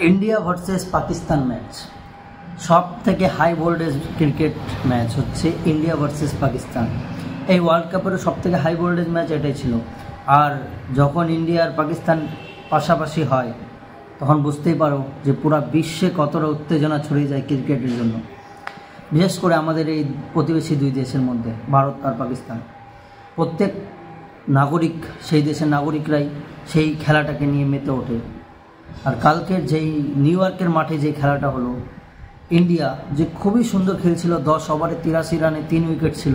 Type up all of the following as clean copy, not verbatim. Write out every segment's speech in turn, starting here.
India versus Pakistan match, সব থেকে high voltage cricket match হচ্ছে ইন্ডিয়া ভার্সেস পাকিস্তান। এই ওয়ার্ল্ড কাপেরও সব থেকে হাই ভোল্টেজ ম্যাচ এটাই ছিল। আর যখন ইন্ডিয়া আর পাকিস্তান পাশাপাশি হয় তখন বুঝতেই পারো যে পুরো বিশ্বে কতটা উত্তেজনা ছড়িয়ে যায় ক্রিকেটের জন্য, বিশেষ করে আমাদের এই প্রতিবেশী দুই দেশের মধ্যে ভারত আর পাকিস্তান। প্রত্যেক নাগরিক, সেই দেশের নাগরিকরাই সেই খেলাটাকে নিয়ে মেতে ওঠে। আর কালকের যেই নিউ ইয়র্কের মাঠে যে খেলাটা হলো, ইন্ডিয়া যে খুবই সুন্দর খেলছিল, 10 ওভারে 83 রানে 3 উইকেট ছিল,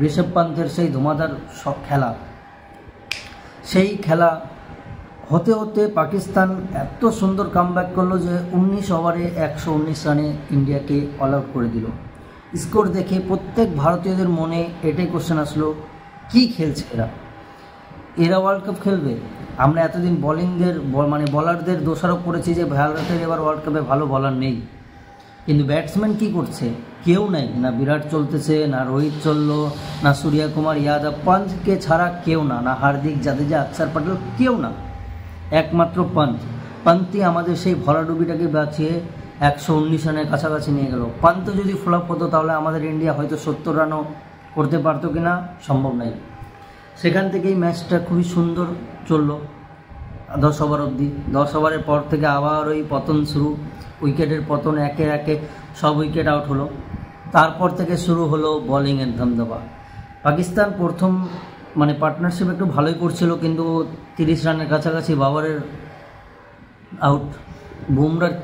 ঋষভ পান্তের সেই ধুমাধার সব খেলা, সেই খেলা হতে হতে পাকিস্তান এত সুন্দর কামব্যাক করলো যে 19 ওভারে 119 রানে ইন্ডিয়াকে অল আউট করে দিল। স্কোর দেখে প্রত্যেক ভারতীয়দের মনে এটাই কোশ্চেন আসলো, কি খেলছে এরা ওয়ার্ল্ড কাপ খেলবে? আমরা এতদিন বলারদের দোষারোপ করেছি যে ভারতের এবার ওয়ার্ল্ড কাপে ভালো বলার নেই, কিন্তু ব্যাটসম্যান কি করছে? কেউ নাই, না বিরাট চলতেছে, না রোহিত চললো, না সূর্যকুমার যাদব, পাঞ্চকে ছাড়া কেউ না, না হার্দিক, জাদেজা, অক্ষর পটেল, কেউ না, একমাত্র পান্তই আমাদের সেই ভরাডুবিটাকে বাঁচিয়ে 119 রানের কাছাকাছি নিয়ে গেল। পান্ত যদি ফ্লপ হতো তাহলে আমাদের ইন্ডিয়া হয়তো 70 রানও করতে পারতো কিনা সম্ভব নয়। সেখান থেকেই ম্যাচটা খুবই সুন্দর চললো 10 ওভার অবধি। 10 ওভারের পর থেকে আবার ওই পতন শুরু, উইকেটের পতন, একে একে সব উইকেট আউট হলো। তারপর থেকে শুরু হলো বোলিংয়ের ধামধাপা। পাকিস্তান প্রথম পার্টনারশিপ একটু ভালোই করছিল, কিন্তু 30 রানের কাছাকাছি বাবরের আউট, বুমরার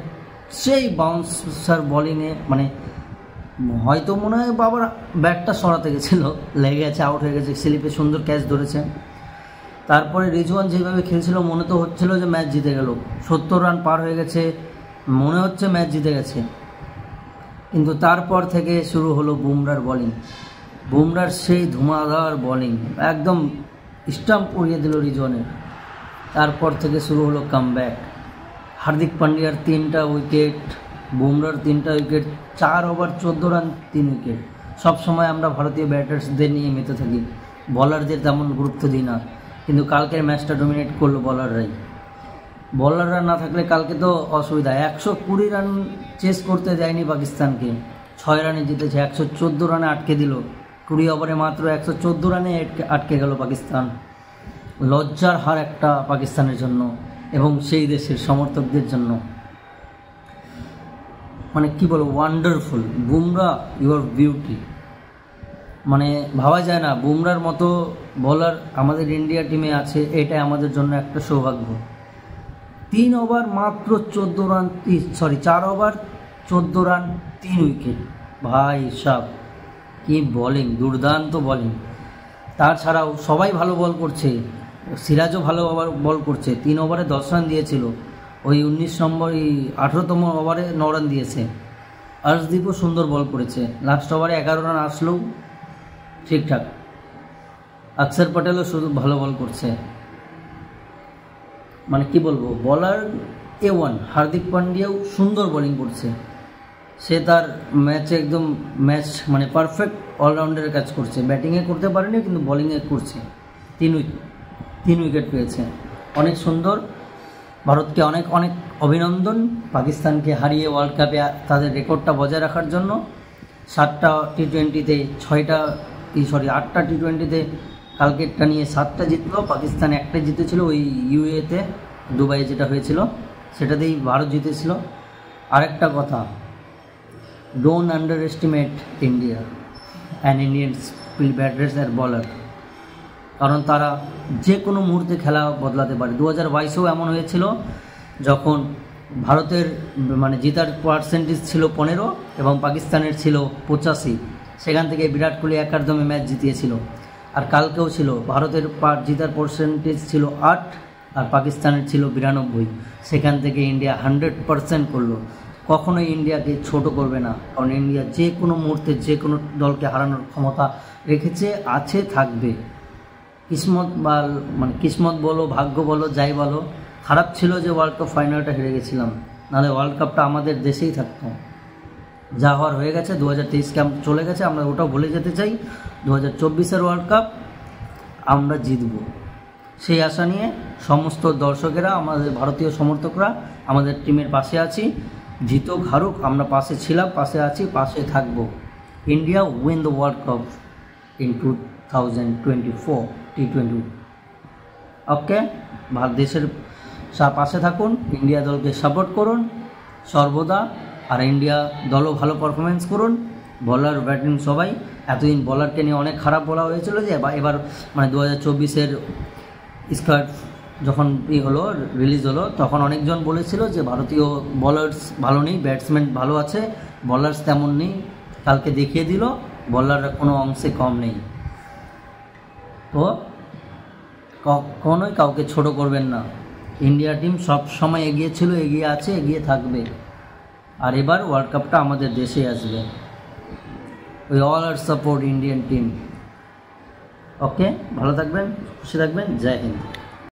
সেই বাউন্সার বোলিংয়ে হয়তো মনে হয় বাবার ব্যাটটা সরাতে গেছিলো, লেগে গেছে, আউট হয়ে গেছে, স্লিপে সুন্দর ক্যাচ ধরেছে। তারপরে রিজওয়ান যেভাবে খেলছিল মনে তো হচ্ছিল যে ম্যাচ জিতে গেল, 70 রান পার হয়ে গেছে, মনে হচ্ছে ম্যাচ জিতে গেছে। কিন্তু তারপর থেকে শুরু হলো বুমরার বোলিং, বুমরার সেই ধুমাধার বোলিং, একদম স্টাম্প উড়িয়ে দিল রিজওয়ানের। তারপর থেকে শুরু হলো কামব্যাক, হার্দিক পান্ডিয়ার 3টা উইকেট, বুমরার 3টা উইকেট, 4 ওভার 14 রান 3 উইকেট। সবসময় আমরা ভারতীয় ব্যাটার্সদের নিয়ে মেতে থাকি, বলারদের তেমন গুরুত্ব দিই না, কিন্তু কালকের ম্যাচটা ডমিনেট করলো বলাররাই। বলাররা না থাকলে কালকে তো অসুবিধা। 120 রান চেস করতে দেয়নি পাকিস্তানকে, 6 রানে জিতেছে, 114 রানে আটকে দিল। 20 ওভারে মাত্র 114 রানে আটকে গেল পাকিস্তান। লজ্জার হার একটা পাকিস্তানের জন্য এবং সেই দেশের সমর্থকদের জন্য। কি বলবো, ওয়ান্ডারফুল বুমরা, ইউর বিউটি। ভাবা যায় না বুমরার মতো বোলার আমাদের ইন্ডিয়া টিমে আছে, এটাই আমাদের জন্য একটা সৌভাগ্য। 4 ওভার 14 রান 3 উইকেট, ভাই সাব কি বোলিং, দুর্দান্ত বোলিং। তাছাড়াও সবাই ভালো বল করছে, সিরাজও ভালো বল করছে, 3 ওভারে 10 রান দিয়েছিল, ওই 18তম ওভারে 9 রান দিয়েছে। আর্শদীপও সুন্দর বল করেছে, লাস্ট ওভারে 11 রান আসলেও ঠিকঠাক। অক্ষর পটেলও শুধু ভালো বল করছে। কি বলবো, বলার A1 হার্দিক পান্ডিয়াও সুন্দর বোলিং করছে, সে তার ম্যাচে একদম পারফেক্ট অলরাউন্ডারের কাজ করছে। ব্যাটিংয়ে করতে পারেনি, কিন্তু বোলিংয়ে করছে। 3 উইকেট পেয়েছে, অনেক সুন্দর। ভারতকে অনেক অনেক অভিনন্দন পাকিস্তানকে হারিয়ে ওয়ার্ল্ড কাপে তাদের রেকর্ডটা বজায় রাখার জন্য। 8টা টি-20তে কালকেরটা নিয়ে 7টা জিতলো, পাকিস্তান 1টাই জিতেছিল, ওই ইউএতে দুবাইয়ে যেটা হয়েছিল সেটাতেই ভারত জিতেছিল। আরেকটা কথা, don't underestimate India and Indians batters আর বলার, কারণ তারা যে কোনো মুহূর্তে খেলা বদলাতে পারে। 2022-এও এমন হয়েছিল, যখন ভারতের জেতার পার্সেন্টেজ ছিল 15 এবং পাকিস্তানের ছিল 85, সেখান থেকে বিরাট কোহলি একদমে ম্যাচ জিতিয়েছিল। আর কালকেও ছিল, ভারতের জেতার পার্সেন্টেজ ছিল 8 আর পাকিস্তানের ছিল 92, সেখান থেকে ইন্ডিয়া 100% করলো। কখনোই ইন্ডিয়াকে ছোট করবে না, কারণ ইন্ডিয়া যে কোনো মুহূর্তে যে কোনো দলকে হারানোর ক্ষমতা রেখেছে, আছে, থাকবে। কিসমত বলো, ভাগ্য বলো, যাই বলো, খারাপ ছিল যে ওয়ার্ল্ড কাপ ফাইনালটা হেরে গেছিলাম, নাহলে ওয়ার্ল্ড কাপটা আমাদের দেশেই থাকতো। যা হওয়ার হয়ে গেছে, 2023 ক্যাম্প চলে গেছে, আমরা ওটাও ভুলে যেতে চাই। 2024-এর ওয়ার্ল্ড কাপ আমরা জিতব, সেই আশা নিয়ে সমস্ত দর্শকেরা, আমাদের ভারতীয় সমর্থকরা আমাদের টিমের পাশে আছি, জিতুক হারুক আমরা পাশে ছিলাম, পাশে আছি, পাশে থাকবো। India win the world cup in 2024 T20। ওকে, ভারত দেশের পাশে থাকুন, ইন্ডিয়া দলকে সাপোর্ট করুন সর্বদা, আর ইন্ডিয়া দলও ভালো পারফরমেন্স করুন। বলার ব্যাটিং সবাই, এতদিন বলারকে নিয়ে অনেক খারাপ বলা হয়েছিল, যে এবার মানে 2024-এর স্কোয়াড যখন রিলিজ হলো তখন অনেকজন বলেছিল যে ভারতীয় বলার্স ভালো নেই, ব্যাটসম্যান ভালো আছে, বলার্স তেমন নেই। কালকে দেখিয়ে দিল বলাররা কোনো অংশে কম নেই। তো কখনোই কাউকে ছোট করবেন না। ইন্ডিয়া টিম সব সময় এগিয়ে ছিল, এগিয়ে আছে, এগিয়ে থাকবে। আর এবার ওয়ার্ল্ড কাপটা আমাদের দেশে আসবে। We all are support Indian team. Okay, ভালো থাকবেন, খুশি থাকবেন। জয় হিন্দ।